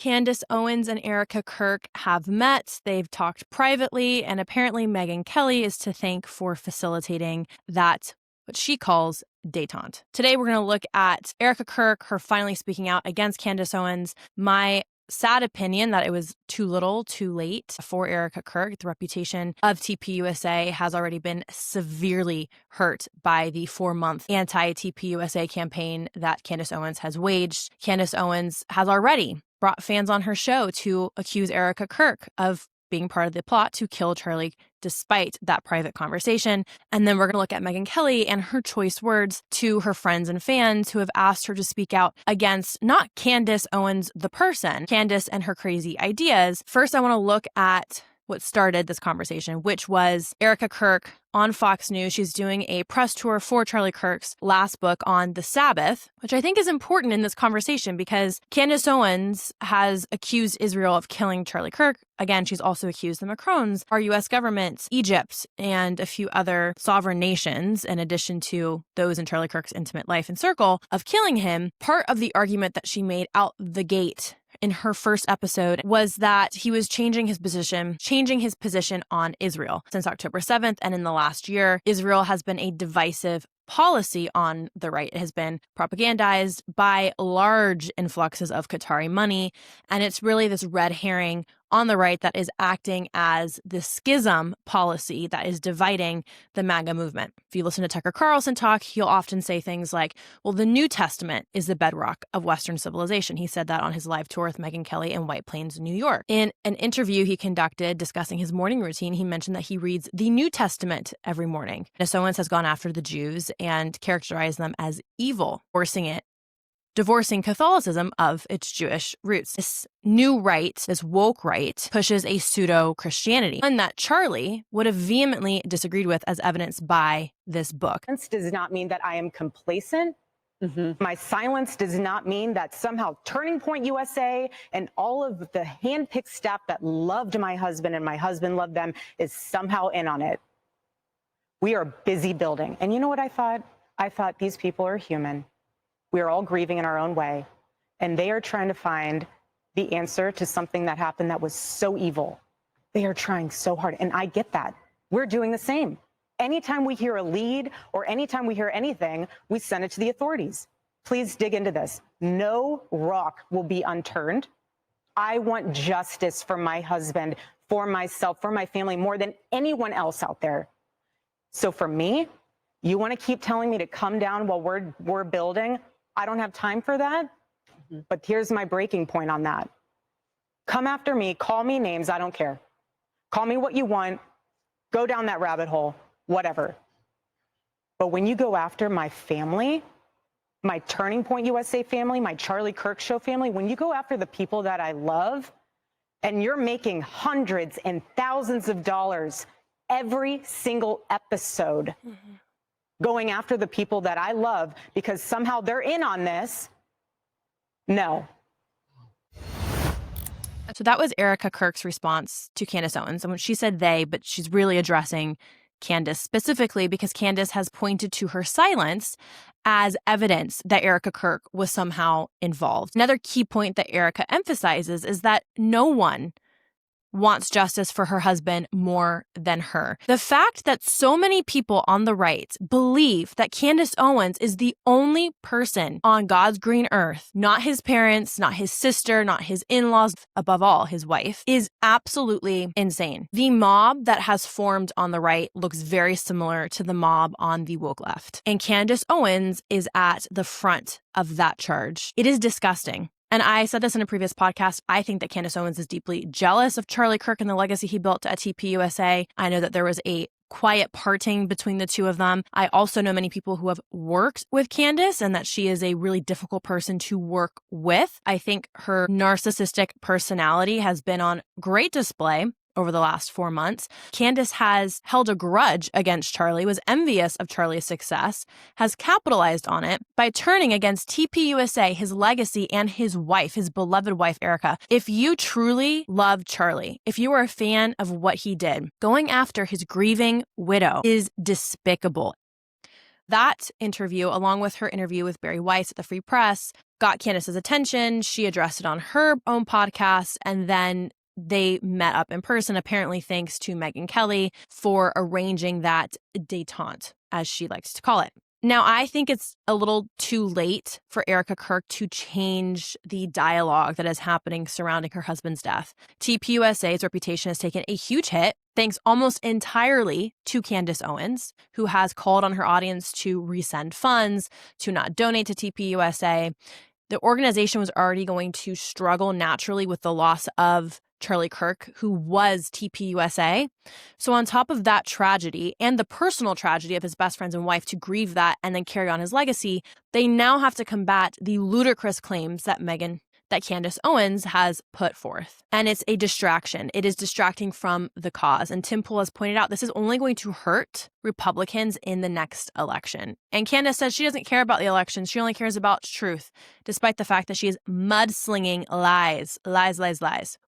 Candace Owens and Erika Kirk have met. They've talked privately, and apparently Megyn Kelly is to thank for facilitating that, what she calls détente. Today, we're going to look at Erika Kirk, her finally speaking out against Candace Owens, my sad opinion that it was too little, too late for Erika Kirk. The reputation of TPUSA has already been severely hurt by the 4-month anti-TPUSA campaign that Candace Owens has waged. Candace Owens has already brought fans on her show to accuse Erika Kirk of being part of the plot to kill Charlie despite that private conversation. And then we're going to look at Megyn Kelly and her choice words to her friends and fans who have asked her to speak out against not Candace Owens, the person, Candace and her crazy ideas. First, I want to look at what started this conversation, which was Erika Kirk on Fox News. She's doing a press tour for Charlie Kirk's last book on the Sabbath, which I think is important in this conversation because Candace Owens has accused Israel of killing Charlie Kirk. Again, she's also accused the Macrons, our U.S. government, Egypt, and a few other sovereign nations, in addition to those in Charlie Kirk's intimate life and circle, of killing him. Part of the argument that she made out the gate in her first episode was that he was changing his position on Israel. Since October 7th and in the last year, Israel has been a divisive policy on the right. It has been propagandized by large influxes of Qatari money, and it's really this red herring on the right that is acting as the schism policy that is dividing the MAGA movement. If you listen to Tucker Carlson talk, he'll often say things like, well, the New Testament is the bedrock of Western civilization. He said that on his live tour with Megyn Kelly in White Plains, New York. In an interview he conducted discussing his morning routine, he mentioned that he reads the New Testament every morning. Candace Owens has gone after the Jews and characterized them as evil, divorcing Catholicism of its Jewish roots. This new right, this woke right, pushes a pseudo-Christianity, one that Charlie would have vehemently disagreed with, as evidenced by this book. Silence does not mean that I am complacent. My silence does not mean that somehow Turning Point USA and all of the handpicked staff that loved my husband and my husband loved them is somehow in on it. We are busy building. And you know what I thought? I thought these people are human. We are all grieving in our own way, and they are trying to find the answer to something that happened that was so evil. They are trying so hard, and I get that. We're doing the same. Anytime we hear a lead or anytime we hear anything, we send it to the authorities. Please dig into this. No rock will be unturned. I want justice for my husband, for myself, for my family, more than anyone else out there. So for me, you want to keep telling me to come down while we're building? I don't have time for that, but here's my breaking point on that. Come after me, call me names, I don't care. Call me what you want, go down that rabbit hole, whatever. But when you go after my family, my Turning Point USA family, my Charlie Kirk Show family, when you go after the people that I love, and you're making hundreds and thousands of dollars every single episode, going after the people that I love because somehow they're in on this. No. So that was Erika Kirk's response to Candace Owens. And when she said they, but she's really addressing Candace specifically because Candace has pointed to her silence as evidence that Erika Kirk was somehow involved. Another key point that Erika emphasizes is that no one wants justice for her husband more than her. The fact that so many people on the right believe that Candace Owens is the only person on God's green earth, not his parents, not his sister, not his in-laws, above all, his wife, is absolutely insane. The mob that has formed on the right looks very similar to the mob on the woke left. And Candace Owens is at the front of that charge. It is disgusting. And I said this in a previous podcast. I think that Candace Owens is deeply jealous of Charlie Kirk and the legacy he built at TPUSA. I know that there was a quiet parting between the two of them. I also know many people who have worked with Candace and that she is a really difficult person to work with. I think her narcissistic personality has been on great display over the last 4 months. Candace has held a grudge against Charlie, was envious of Charlie's success, has capitalized on it by turning against TPUSA, his legacy, and his wife, his beloved wife, Erika. If you truly love Charlie, if you are a fan of what he did, going after his grieving widow is despicable. That interview, along with her interview with Barry Weiss at the Free Press, got Candace's attention. She addressed it on her own podcast, and then they met up in person, apparently thanks to Megyn Kelly for arranging that détente, as she likes to call it. Now, I think it's a little too late for Erika Kirk to change the dialogue that is happening surrounding her husband's death. TPUSA's reputation has taken a huge hit, thanks almost entirely to Candace Owens, who has called on her audience to resend funds, to not donate to TPUSA. The organization was already going to struggle naturally with the loss of Charlie Kirk, who was TPUSA. So on top of that tragedy and the personal tragedy of his best friends and wife, to grieve that and then carry on his legacy, they now have to combat the ludicrous claims that Candace Owens has put forth. And it's a distraction. It is distracting from the cause. And Tim Pool has pointed out this is only going to hurt Republicans in the next election. And Candace says she doesn't care about the election. She only cares about truth, despite the fact that she is mudslinging lies.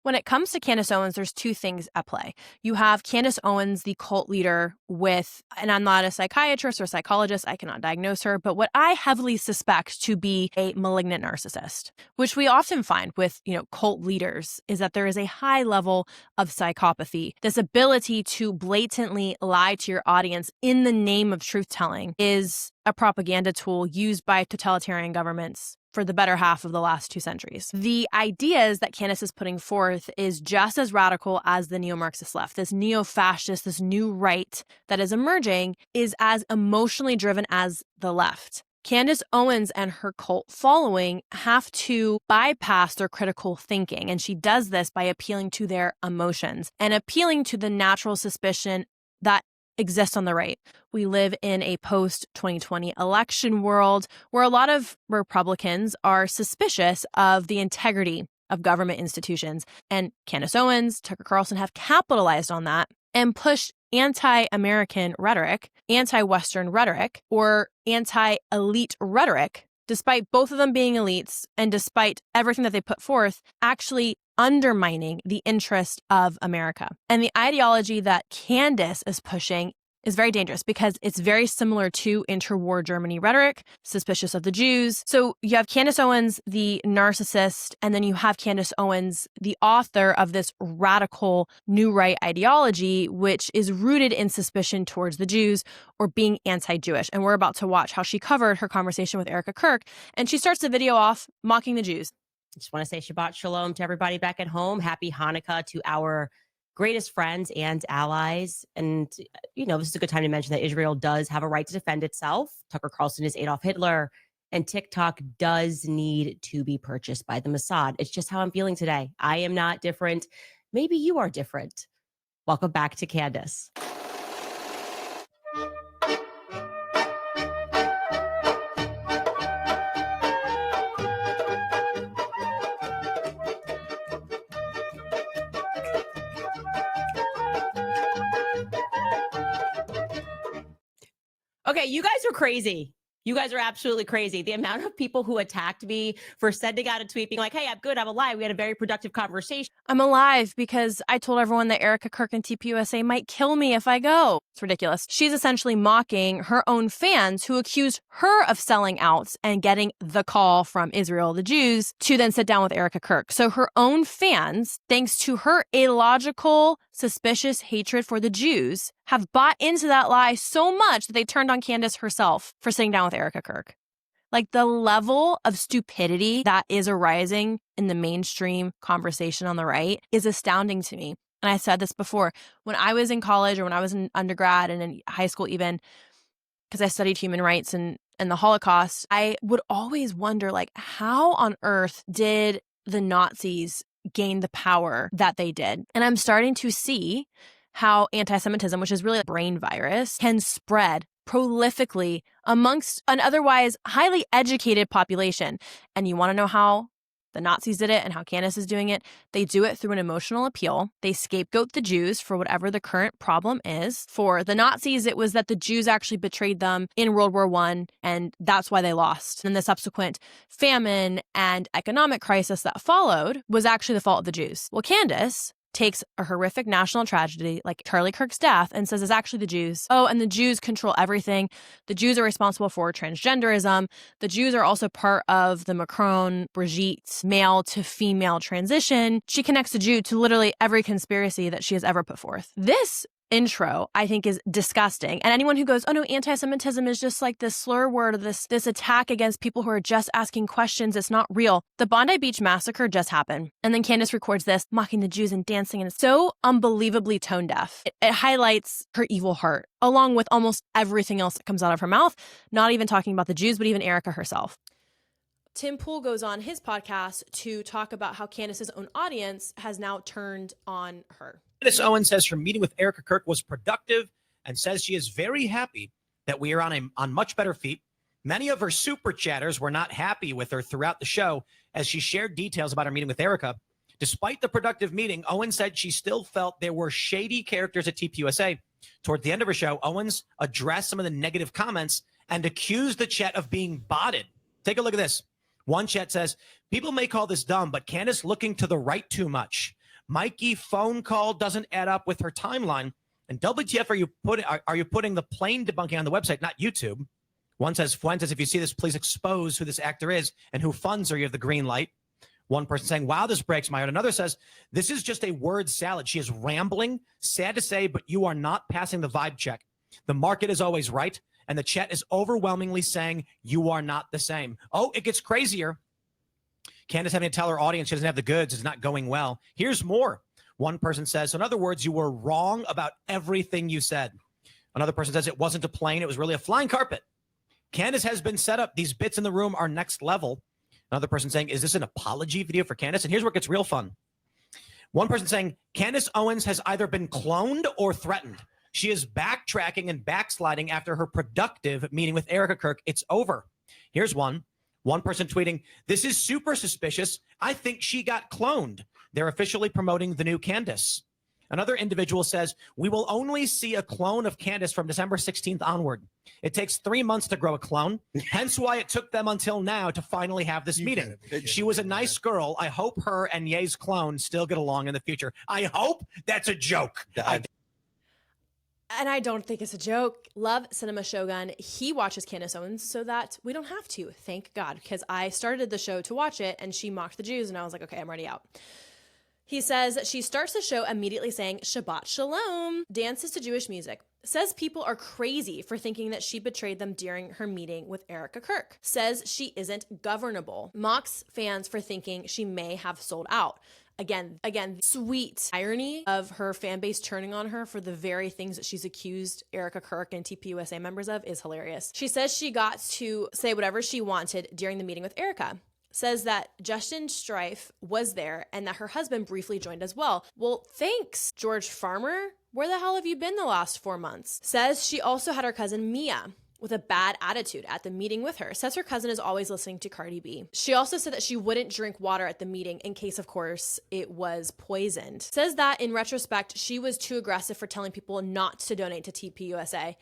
When it comes to Candace Owens, there's two things at play. You have Candace Owens, the cult leader and I'm not a psychiatrist or psychologist, I cannot diagnose her, but what I heavily suspect to be a malignant narcissist, which we often find with, cult leaders, is that there is a high level of psychopathy. This ability to blatantly lie to your audience in the name of truth-telling is a propaganda tool used by totalitarian governments for the better half of the last 2 centuries. The ideas that Candace is putting forth is just as radical as the neo-Marxist left. This neo-fascist, this new right that is emerging is as emotionally driven as the left. Candace Owens and her cult following have to bypass their critical thinking, and she does this by appealing to their emotions and appealing to the natural suspicion that exists on the right. We live in a post-2020 election world where a lot of Republicans are suspicious of the integrity of government institutions. And Candace Owens, Tucker Carlson have capitalized on that and pushed anti-American rhetoric, anti-Western rhetoric, or anti-elite rhetoric, despite both of them being elites and despite everything that they put forth, actually undermining the interest of America. And the ideology that Candace is pushing is very dangerous because it's very similar to interwar Germany rhetoric, suspicious of the Jews. So you have Candace Owens, the narcissist, and then you have Candace Owens, the author of this radical new right ideology, which is rooted in suspicion towards the Jews or being anti-Jewish. And we're about to watch how she covered her conversation with Erika Kirk, and she starts the video off mocking the Jews. I just want to say Shabbat Shalom to everybody back at home. Happy Hanukkah to our greatest friends and allies. And, this is a good time to mention that Israel does have a right to defend itself. Tucker Carlson is Adolf Hitler, and TikTok does need to be purchased by the Mossad. It's just how I'm feeling today. I am not different. Maybe you are different. Welcome back to Candace. Okay, you guys are crazy. You guys are absolutely crazy. The amount of people who attacked me for sending out a tweet being like, hey, I'm good, I'm alive. We had a very productive conversation. I'm alive because I told everyone that Erika Kirk and TPUSA might kill me if I go. It's ridiculous. She's essentially mocking her own fans who accused her of selling out and getting the call from Israel, the Jews, to then sit down with Erika Kirk. So her own fans, thanks to her illogical, suspicious hatred for the Jews, have bought into that lie so much that they turned on Candace herself for sitting down with Erika Kirk. Like, the level of stupidity that is arising in the mainstream conversation on the right is astounding to me. And I said this before, when I was in college or when I was in undergrad and in high school even, because I studied human rights and the Holocaust, I would always wonder, how on earth did the Nazis gain the power that they did? And I'm starting to see how anti-Semitism, which is really a brain virus, can spread prolifically amongst an otherwise highly educated population. And you want to know how the Nazis did it and how Candace is doing it? They do it through an emotional appeal. They scapegoat the Jews for whatever the current problem is. For the Nazis, it was that the Jews actually betrayed them in World War I, and that's why they lost. And the subsequent famine and economic crisis that followed was actually the fault of the Jews. Well, Candace takes a horrific national tragedy like Charlie Kirk's death and says it's actually the Jews. Oh, and the Jews control everything. The Jews are responsible for transgenderism. The Jews are also part of the Macron-Brigitte male to female transition. She connects the Jew to literally every conspiracy that she has ever put forth. This intro, I think, is disgusting. And anyone who goes, oh no, anti-Semitism is just like this slur word, this attack against people who are just asking questions, it's not real. The Bondi Beach massacre just happened. And then Candace records this, mocking the Jews and dancing, and it's so unbelievably tone deaf. It highlights her evil heart, along with almost everything else that comes out of her mouth, not even talking about the Jews, but even Erika herself. Tim Pool goes on his podcast to talk about how Candace's own audience has now turned on her. Candace Owens says her meeting with Erika Kirk was productive and says she is very happy that we are on much better feet. Many of her super chatters were not happy with her throughout the show as she shared details about her meeting with Erika. Despite the productive meeting, Owens said she still felt there were shady characters at TPUSA. Toward the end of her show, Owens addressed some of the negative comments and accused the chat of being botted. Take a look at this. One chat says, people may call this dumb, but Candace looking to the right too much. Mikey phone call doesn't add up with her timeline. And WTF are you putting the plain debunking on the website, not YouTube? One says, Fuentes, if you see this, please expose who this actor is and who funds her. You have the green light. One person saying, wow, this breaks my heart. Another says, this is just a word salad. She is rambling, sad to say, but you are not passing the vibe check. The market is always right. And the chat is overwhelmingly saying you are not the same. Oh, it gets crazier. Candace having to tell her audience she doesn't have the goods is not going well. Here's more. One person says, so in other words, you were wrong about everything you said. Another person says it wasn't a plane. It was really a flying carpet. Candace has been set up. These bits in the room are next level. Another person saying, is this an apology video for Candace? And here's where it gets real fun. One person saying, Candace Owens has either been cloned or threatened. She is backtracking and backsliding after her productive meeting with Erika Kirk. It's over. Here's one. One person tweeting, this is super suspicious. I think she got cloned. They're officially promoting the new Candace. Another individual says, we will only see a clone of Candace from December 16th onward. It takes 3 months to grow a clone, hence why it took them until now to finally have this meeting. She was a nice girl. I hope her and Ye's clone still get along in the future. I hope that's a joke. And I don't think it's a joke. Love Cinema Shogun. He watches Candace Owens so that we don't have to. Thank God. Because I started the show to watch it and she mocked the Jews and I was like, okay, I'm already out. He says she starts the show immediately saying Shabbat Shalom, dances to Jewish music, says people are crazy for thinking that she betrayed them during her meeting with Erika Kirk, says she isn't governable, mocks fans for thinking she may have sold out. Again, sweet irony of her fan base turning on her for the very things that she's accused Erika Kirk and TPUSA members of is hilarious. She says she got to say whatever she wanted during the meeting with Erika. Says that Justin Strife was there and that her husband briefly joined as well. Well, thanks, George Farmer. Where the hell have you been the last 4 months? Says she also had her cousin Mia with a bad attitude at the meeting with her. Says her cousin is always listening to Cardi B. She also said that she wouldn't drink water at the meeting in case, of course, it was poisoned. Says that in retrospect, she was too aggressive for telling people not to donate to TPUSA.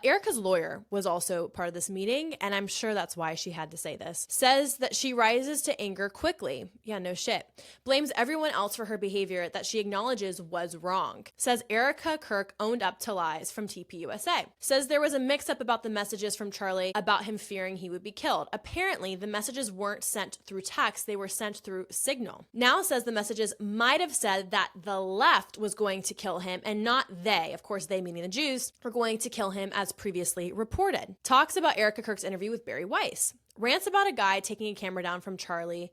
Erika's lawyer was also part of this meeting, and I'm sure that's why she had to say this. Says that she rises to anger quickly. Yeah, no shit. Blames everyone else for her behavior that she acknowledges was wrong. Says Erika Kirk owned up to lies from TPUSA. Says there was a mix-up about the messages from Charlie about him fearing he would be killed. Apparently, the messages weren't sent through text, they were sent through Signal. Now says the messages might have said that the left was going to kill him and not they, of course they meaning the Jews, were going to kill him as previously reported. Talks about Erika Kirk's interview with Barry Weiss. Rants about a guy taking a camera down from Charlie.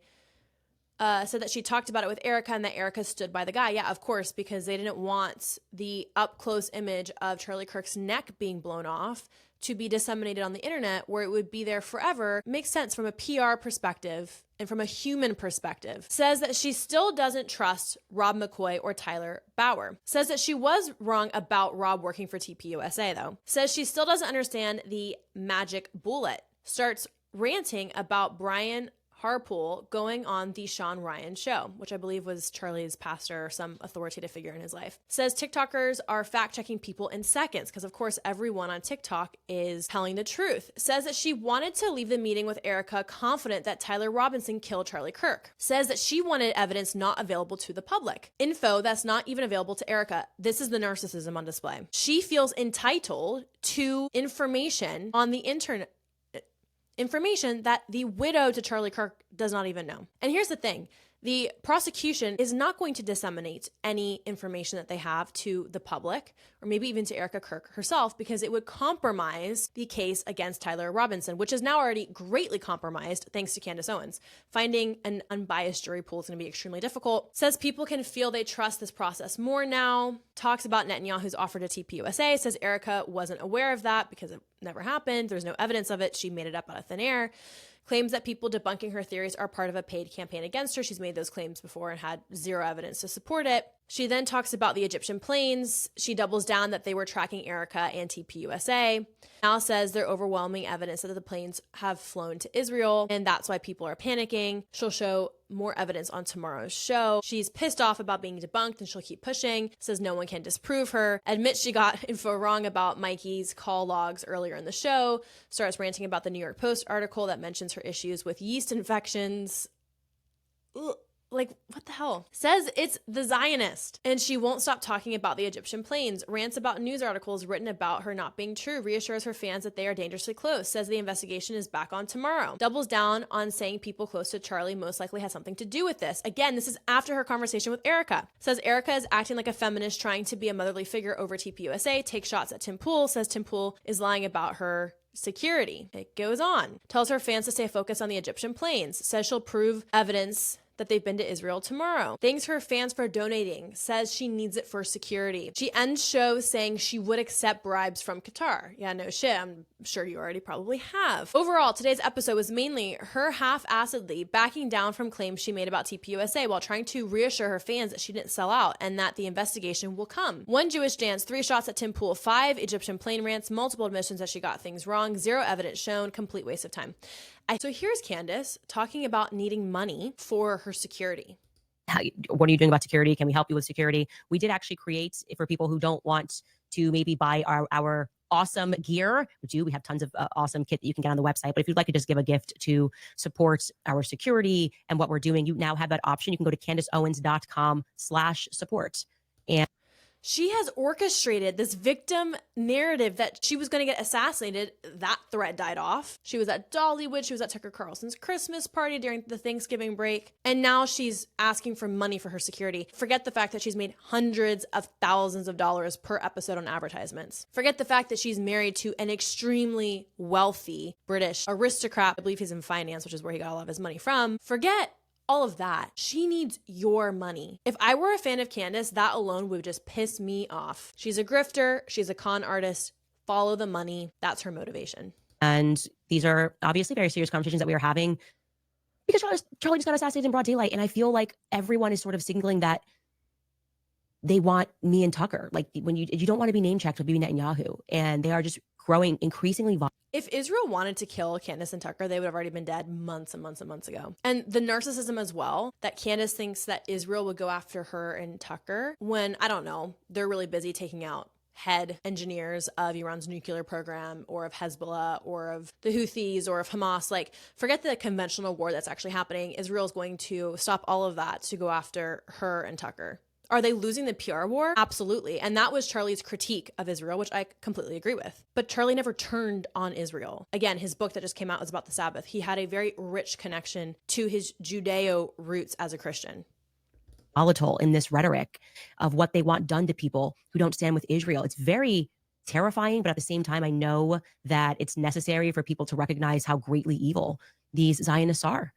Said that she talked about it with Erika and that Erika stood by the guy. Yeah, of course, because they didn't want the up-close image of Charlie Kirk's neck being blown off to be disseminated on the internet where it would be there forever. Makes sense from a PR perspective and from a human perspective. Says that she still doesn't trust Rob McCoy or Tyler Bauer. Says that she was wrong about Rob working for TPUSA though. Says she still doesn't understand the magic bullet. Starts ranting about Brian Harpool going on the Sean Ryan show, which I believe was Charlie's pastor or some authoritative figure in his life. Says TikTokers are fact-checking people in seconds because, of course, everyone on TikTok is telling the truth. Says that she wanted to leave the meeting with Erika confident that Tyler Robinson killed Charlie Kirk. Says that she wanted evidence not available to the public. Info that's not even available to Erika. This is the narcissism on display. She feels entitled to information on the internet. Information that the widow to Charlie Kirk does not even know. And here's the thing. The prosecution is not going to disseminate any information that they have to the public, or maybe even to Erika Kirk herself, because it would compromise the case against Tyler Robinson, which is now already greatly compromised thanks to Candace Owens. Finding an unbiased jury pool is going to be extremely difficult. Says people can feel they trust this process more now. Talks about Netanyahu's offer to TPUSA. Says Erika wasn't aware of that because it never happened. There's no evidence of it. She made it up out of thin air. Claims that people debunking her theories are part of a paid campaign against her. She's made those claims before and had zero evidence to support it. She then talks about the Egyptian planes. She doubles down that they were tracking Erika and TPUSA. Now says they're overwhelming evidence that the planes have flown to Israel, and that's why people are panicking. She'll show more evidence on tomorrow's show. She's pissed off about being debunked, and she'll keep pushing. Says no one can disprove her. Admits she got info wrong about Mikey's call logs earlier in the show. Starts ranting about the New York Post article that mentions her issues with yeast infections. Ugh. Like, what the hell? Says it's the Zionist. And she won't stop talking about the Egyptian planes. Rants about news articles written about her not being true. Reassures her fans that they are dangerously close. Says the investigation is back on tomorrow. Doubles down on saying people close to Charlie most likely had something to do with this. Again, this is after her conversation with Erika. Says Erika is acting like a feminist trying to be a motherly figure over TPUSA. Takes shots at Tim Pool. Says Tim Pool is lying about her security. It goes on. Tells her fans to stay focused on the Egyptian planes. Says she'll prove evidence that they've been to Israel tomorrow. Thanks her fans for donating. Says she needs it for security. She ends show saying she would accept bribes from Qatar. Yeah, no shit. I'm sure you already probably have. Overall, today's episode was mainly her half-assedly backing down from claims she made about TPUSA while trying to reassure her fans that she didn't sell out and that the investigation will come. 1 Jewish dance, 3 shots at Tim Pool, 5 Egyptian plane rants, multiple admissions that she got things wrong, 0 evidence shown, complete waste of time. So here's Candace talking about needing money for her security. What are you doing about security? Can we help you with security? We did actually create, for people who don't want to maybe buy our awesome gear, we have tons of awesome kit that you can get on the website. But if you'd like to just give a gift to support our security and what we're doing, you now have that option. You can go to CandaceOwens.com/support. And she has orchestrated this victim narrative that she was going to get assassinated. That threat died off. She was at Dollywood. She was at Tucker Carlson's Christmas party during the Thanksgiving break. And now she's asking for money for her security. Forget the fact that she's made hundreds of thousands of dollars per episode on advertisements. Forget the fact that she's married to an extremely wealthy British aristocrat. I believe he's in finance, which is where he got a lot of his money from. Forget all of that. She needs your money. If I were a fan of Candace, that alone would just piss me off. She's a grifter. She's a con artist. Follow the money. That's her motivation. And these are obviously very serious conversations that we are having because Charlie just got assassinated in broad daylight. And I feel like everyone is sort of signaling that they want me and Tucker. Like when you don't want to be name checked with Bibi Netanyahu. And they are just growing increasingly violent. If Israel wanted to kill Candace and Tucker, they would have already been dead months and months and months ago. And the narcissism as well, that Candace thinks that Israel would go after her and Tucker when, I don't know, they're really busy taking out head engineers of Iran's nuclear program or of Hezbollah or of the Houthis or of Hamas. Like, forget the conventional war that's actually happening. Israel's going to stop all of that to go after her and Tucker. Are they losing the PR war? Absolutely. And that was Charlie's critique of Israel, which I completely agree with. But Charlie never turned on Israel. Again, his book that just came out was about the Sabbath. He had a very rich connection to his Judeo roots as a Christian. Volatile in this rhetoric of what they want done to people who don't stand with Israel. It's very terrifying, but at the same time, I know that it's necessary for people to recognize how greatly evil these Zionists are.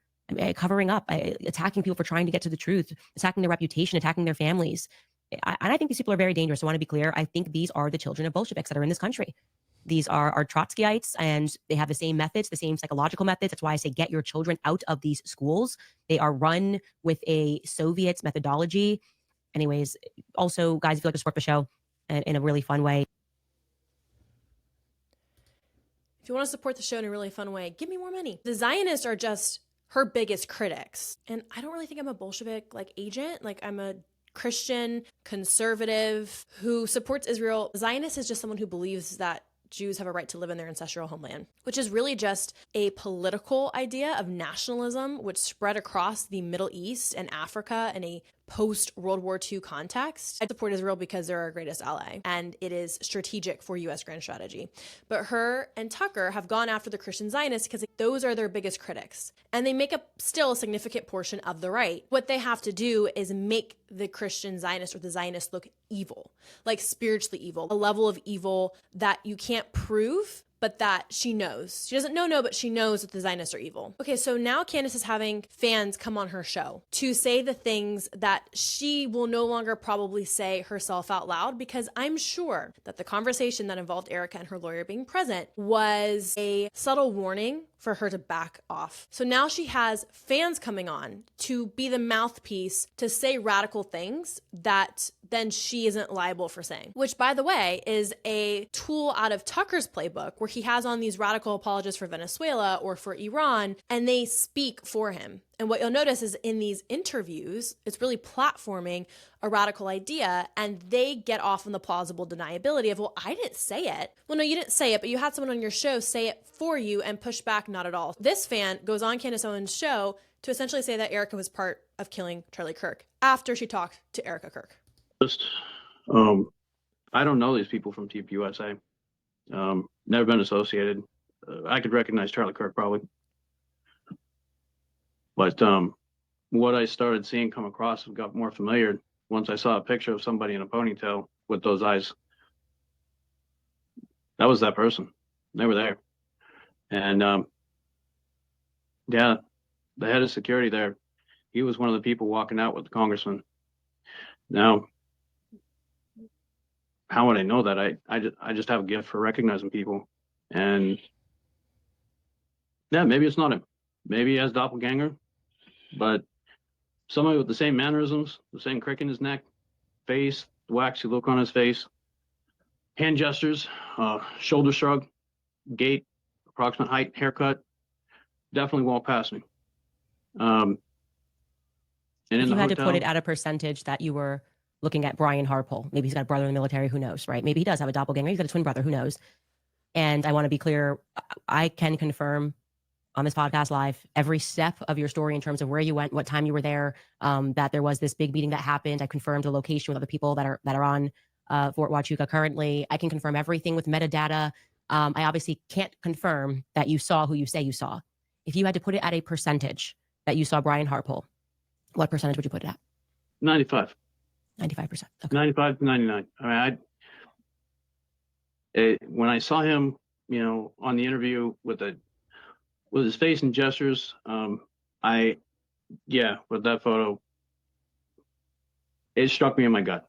Covering up, attacking people for trying to get to the truth, attacking their reputation, attacking their families. And I think these people are very dangerous. I want to be clear. I think these are the children of Bolsheviks that are in this country. These are Trotskyites, and they have the same methods, the same psychological methods. That's why I say get your children out of these schools. They are run with a Soviet methodology. Anyways, also, guys, if you like to support the show in a really fun way. If you want to support the show in a really fun way, give me more money. The Zionists are just her biggest critics. And I don't really think I'm a Bolshevik like agent. Like I'm a Christian conservative who supports Israel. Zionist is just someone who believes that Jews have a right to live in their ancestral homeland, which is really just a political idea of nationalism, which spread across the Middle East and Africa in a post-World War II context. I support Israel because they're our greatest ally, and it is strategic for U.S. grand strategy. But her and Tucker have gone after the Christian Zionists because those are their biggest critics, and they make up still a significant portion of the right. What they have to do is make the Christian Zionist or the Zionist look evil, like spiritually evil, a level of evil that you can't prove, but that she knows. She doesn't know, but she knows that the Zionists are evil. Okay, so now Candace is having fans come on her show to say the things that she will no longer probably say herself out loud, because I'm sure that the conversation that involved Erika and her lawyer being present was a subtle warning for her to back off. So now she has fans coming on to be the mouthpiece to say radical things that then she isn't liable for saying, which, by the way, is a tool out of Tucker's playbook where he has on these radical apologists for Venezuela or for Iran, and they speak for him. And what you'll notice is in these interviews, it's really platforming a radical idea, and they get off on the plausible deniability of, well, I didn't say it. Well, no, you didn't say it, but you had someone on your show say it for you and push back, not at all. This fan goes on Candace Owens' show to essentially say that Erika was part of killing Charlie Kirk after she talked to Erika Kirk. I don't know these people from TPUSA. Never been associated. I could recognize Charlie Kirk probably. But what I started seeing come across got more familiar once I saw a picture of somebody in a ponytail with those eyes. That was that person. They were there. And yeah, the head of security there, he was one of the people walking out with the congressman. Now, how would I know that? I just have a gift for recognizing people. And yeah, maybe it's not him. Maybe he has doppelganger, but somebody with the same mannerisms, the same crick in his neck, face, waxy look on his face, hand gestures, shoulder shrug, gait, approximate height, haircut, definitely walked past me. And if in you the had hotel, to put it at a percentage that you were looking at Brian Harpole, maybe he's got a brother in the military, who knows, right? Maybe he does have a doppelganger. He's got a twin brother, who knows? And I want to be clear, I can confirm on this podcast live every step of your story in terms of where you went, what time you were there, that there was this big meeting that happened. I confirmed the location with other people that are on Fort Huachuca currently. I can confirm everything with metadata. I obviously can't confirm that you saw who you say you saw. If you had to put it at a percentage that you saw Brian Harpole, what percentage would you put it at? 95. 95%. Okay. 95 to 99. I mean, when I saw him, on the interview with his face and gestures, with that photo, it struck me in my gut.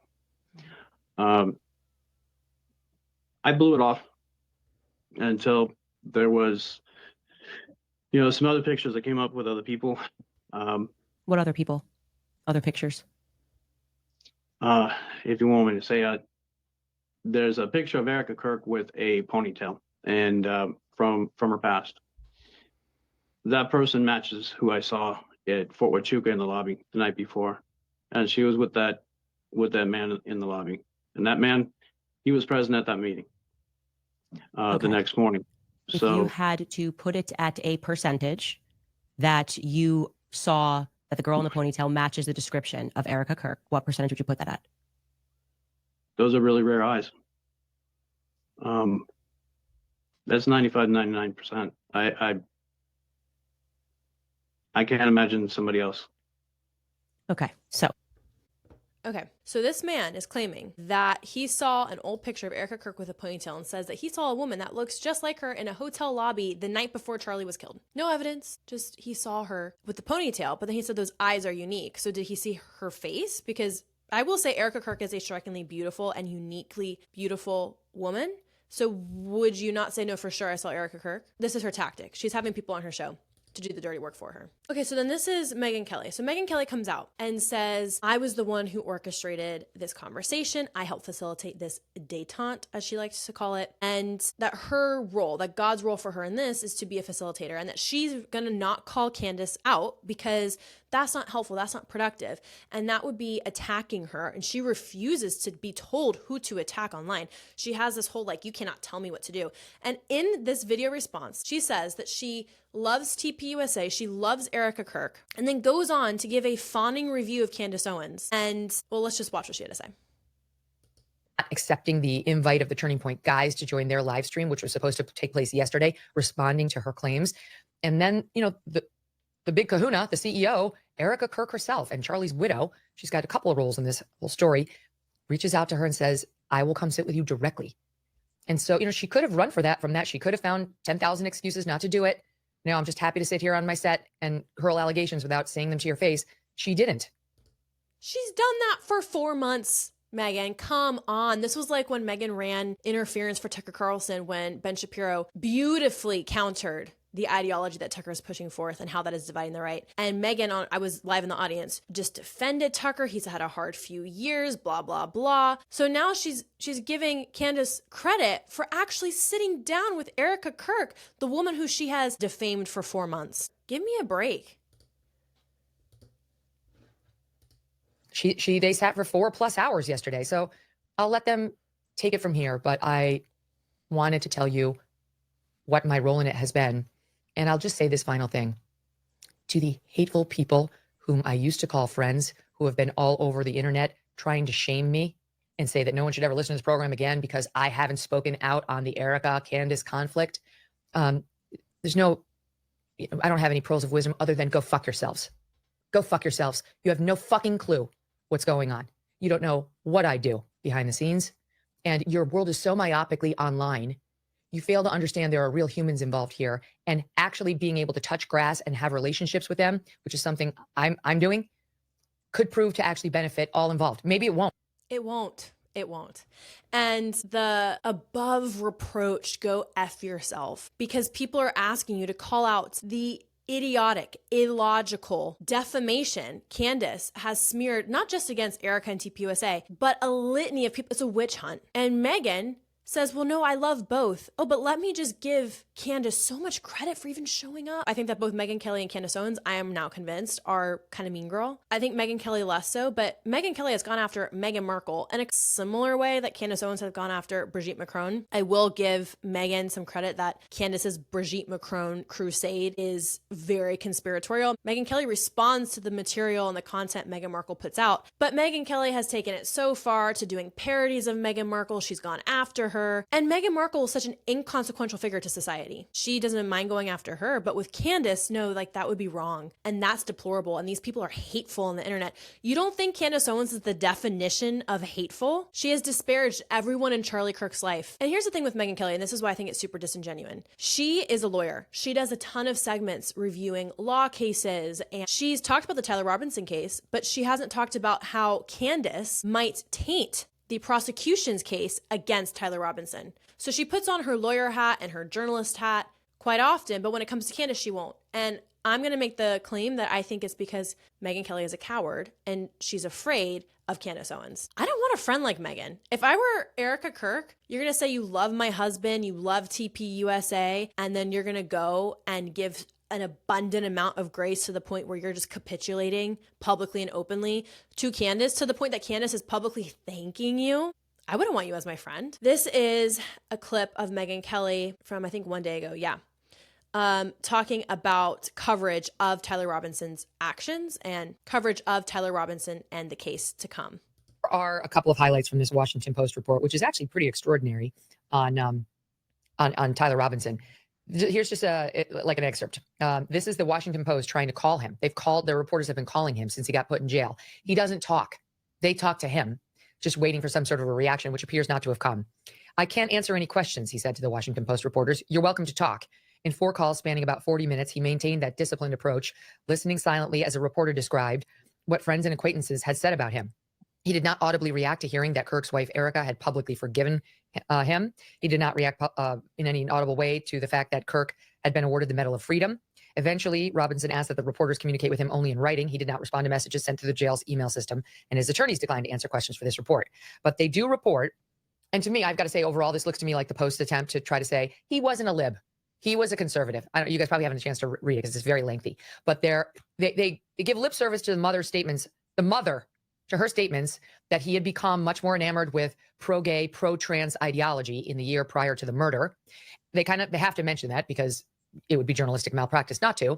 I blew it off until there was, some other pictures that came up with other people. What other people? Other pictures? If you want me to say, there's a picture of Erika Kirk with a ponytail, and from her past. That person matches who I saw at Fort Huachuca in the lobby the night before, and she was with that man in the lobby, and that man, he was present at that meeting the next morning. If you had to put it at a percentage that you saw that the girl in the ponytail matches the description of Erika Kirk, what percentage would you put that at? Those are really rare eyes. That's 95 to 99%. I can't imagine somebody else. Okay, so this man is claiming that he saw an old picture of Erika Kirk with a ponytail and says that he saw a woman that looks just like her in a hotel lobby the night before Charlie was killed. No evidence, just he saw her with the ponytail, but then he said those eyes are unique. So did he see her face? Because I will say Erika Kirk is a strikingly beautiful and uniquely beautiful woman. So would you not say, no, for sure I saw Erika Kirk? This is her tactic. She's having people on her show to do the dirty work for her. Okay, so then this is Megyn Kelly. So Megyn Kelly comes out and says, I was the one who orchestrated this conversation. I helped facilitate this détente, as she likes to call it. And that her role, that God's role for her in this is to be a facilitator, and that she's gonna not call Candace out because that's not helpful, that's not productive. And that would be attacking her. And she refuses to be told who to attack online. She has this whole, like, you cannot tell me what to do. And in this video response, she says that she loves TPUSA, she loves Erika Kirk, and then goes on to give a fawning review of Candace Owens. And, well, let's just watch what she had to say. Accepting the invite of the Turning Point guys to join their live stream, which was supposed to take place yesterday, responding to her claims. And then, you know, the big kahuna, the CEO, Erika Kirk herself, and Charlie's widow, she's got a couple of roles in this whole story, reaches out to her and says, I will come sit with you directly. And so, you know, she could have run from that. She could have found 10,000 excuses not to do it. No, I'm just happy to sit here on my set and hurl allegations without saying them to your face. She didn't. She's done that for 4 months, Megyn. Come on. This was like when Megyn ran interference for Tucker Carlson, when Ben Shapiro beautifully countered the ideology that Tucker is pushing forth and how that is dividing the right. And Megyn, I was live in the audience, just defended Tucker. He's had a hard few years, blah, blah, blah. So now she's giving Candace credit for actually sitting down with Erika Kirk, the woman who she has defamed for 4 months. Give me a break. They sat for 4+ hours yesterday. So I'll let them take it from here. But I wanted to tell you what my role in it has been. And I'll just say this final thing. To the hateful people whom I used to call friends, who have been all over the internet trying to shame me and say that no one should ever listen to this program again because I haven't spoken out on the Erika-Candace conflict. I don't have any pearls of wisdom other than go fuck yourselves. Go fuck yourselves. You have no fucking clue what's going on. You don't know what I do behind the scenes. And your world is so myopically online. You fail to understand there are real humans involved here, and actually being able to touch grass and have relationships with them, which is something I'm doing, could prove to actually benefit all involved. Maybe it won't. It won't. It won't. And the above reproach, go F yourself, because people are asking you to call out the idiotic, illogical defamation Candace has smeared, not just against Erika and TPUSA, but a litany of people. It's a witch hunt. And Megyn says, well, no, I love both. Oh, but let me just give Candace so much credit for even showing up. I think that both Megyn Kelly and Candace Owens, I am now convinced, are kind of mean girl. I think Megyn Kelly less so, but Megyn Kelly has gone after Meghan Markle in a similar way that Candace Owens has gone after Brigitte Macron. I will give Megyn some credit that Candace's Brigitte Macron crusade is very conspiratorial. Megyn Kelly responds to the material and the content Meghan Markle puts out, but Megyn Kelly has taken it so far to doing parodies of Meghan Markle. She's gone after her. And Meghan Markle is such an inconsequential figure to society. She doesn't mind going after her, but with Candace, no, like that would be wrong. And that's deplorable. And these people are hateful on the internet. You don't think Candace Owens is the definition of hateful? She has disparaged everyone in Charlie Kirk's life. And here's the thing with Megyn Kelly, and this is why I think it's super disingenuous. She is a lawyer. She does a ton of segments reviewing law cases, and she's talked about the Tyler Robinson case, but she hasn't talked about how Candace might taint the prosecution's case against Tyler Robinson. So she puts on her lawyer hat and her journalist hat quite often, but when it comes to Candace, she won't. And I'm going to make the claim that I think it's because Megyn Kelly is a coward and she's afraid of Candace Owens. I don't want a friend like Megyn. If I were Erika Kirk, you're going to say you love my husband, you love TPUSA, and then you're going to go and give an abundant amount of grace to the point where you're just capitulating publicly and openly to Candace, to the point that Candace is publicly thanking you. I wouldn't want you as my friend. This is a clip of Megyn Kelly from, I think, 1 day ago. Yeah. Talking about coverage of Tyler Robinson's actions and coverage of Tyler Robinson and the case to come. There are a couple of highlights from this Washington Post report, which is actually pretty extraordinary on Tyler Robinson. Here's just like an excerpt. This is the Washington Post trying to call him. Their reporters have been calling him since he got put in jail. He doesn't talk. They talk to him, just waiting for some sort of a reaction, which appears not to have come. I can't answer any questions, he said to the Washington Post reporters. You're welcome to talk. In 4 calls spanning about 40 minutes, he maintained that disciplined approach, listening silently as a reporter described what friends and acquaintances had said about him. He did not audibly react to hearing that Kirk's wife, Erika, had publicly forgiven him. He did not react in any audible way to the fact that Kirk had been awarded the Medal of Freedom. Eventually, Robinson asked that the reporters communicate with him only in writing. He did not respond to messages sent through the jail's email system, and his attorneys declined to answer questions for this report. But they do report, and to me, I've got to say, overall, this looks to me like the Post attempt to try to say he wasn't a lib. He was a conservative. You guys probably haven't a chance to read it because it's very lengthy. But they give lip service to the mother's statements, to her statements that he had become much more enamored with pro-gay, pro-trans ideology in the year prior to the murder. They have to mention that because it would be journalistic malpractice not to.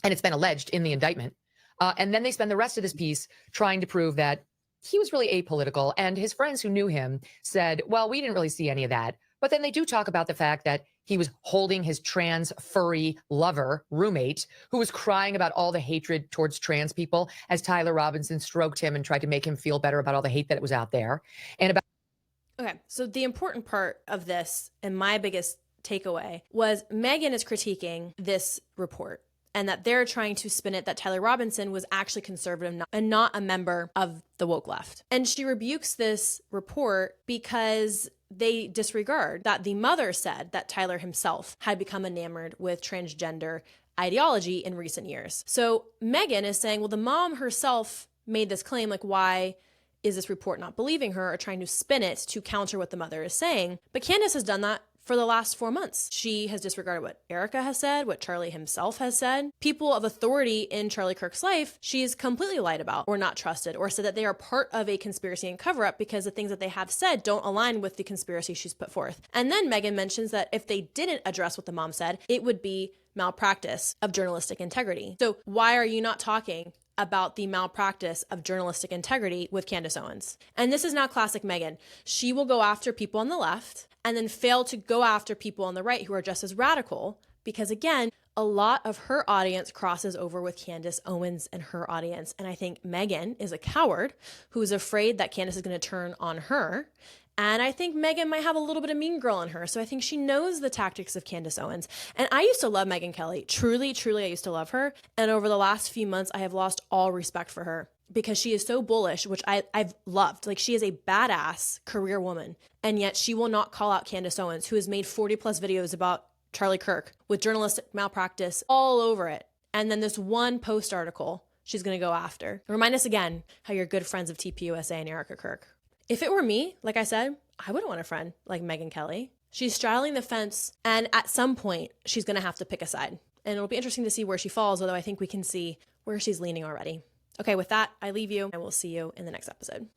And it's been alleged in the indictment. And then they spend the rest of this piece trying to prove that he was really apolitical. And his friends who knew him said, well, we didn't really see any of that. But then they do talk about the fact that he was holding his trans furry lover roommate who was crying about all the hatred towards trans people as Tyler Robinson stroked him and tried to make him feel better about all the hate that was out there. Okay, so the important part of this and my biggest takeaway was Megyn is critiquing this report and that they're trying to spin it that Tyler Robinson was actually conservative and not a member of the woke left. And she rebukes this report because they disregard that the mother said that Tyler himself had become enamored with transgender ideology in recent years. So Megyn is saying, well, the mom herself made this claim, like, why is this report not believing her or trying to spin it to counter what the mother is saying? But Candace has done that for the last 4 months. She has disregarded what Erika has said, what Charlie himself has said. People of authority in Charlie Kirk's life, she's completely lied about or not trusted or said that they are part of a conspiracy and cover-up because the things that they have said don't align with the conspiracy she's put forth. And then Megyn mentions that if they didn't address what the mom said, it would be malpractice of journalistic integrity. So why are you not talking about the malpractice of journalistic integrity with Candace Owens? And this is now classic Megyn. She will go after people on the left and then fail to go after people on the right who are just as radical because, again, a lot of her audience crosses over with Candace Owens and her audience. And I think Megyn is a coward who is afraid that Candace is going to turn on her. And I think Megyn might have a little bit of mean girl in her. So I think she knows the tactics of Candace Owens. And I used to love Megyn Kelly. Truly, truly, I used to love her. And over the last few months, I have lost all respect for her because she is so bullish, which I've loved. Like, she is a badass career woman. And yet she will not call out Candace Owens, who has made 40 plus videos about Charlie Kirk with journalistic malpractice all over it. And then this one post article she's going to go after. Remind us again how you're good friends of TPUSA and Erika Kirk. If it were me, like I said, I wouldn't want a friend like Megyn Kelly. She's straddling the fence, and at some point, she's going to have to pick a side. And it'll be interesting to see where she falls, although I think we can see where she's leaning already. Okay, with that, I leave you, and we'll see you in the next episode.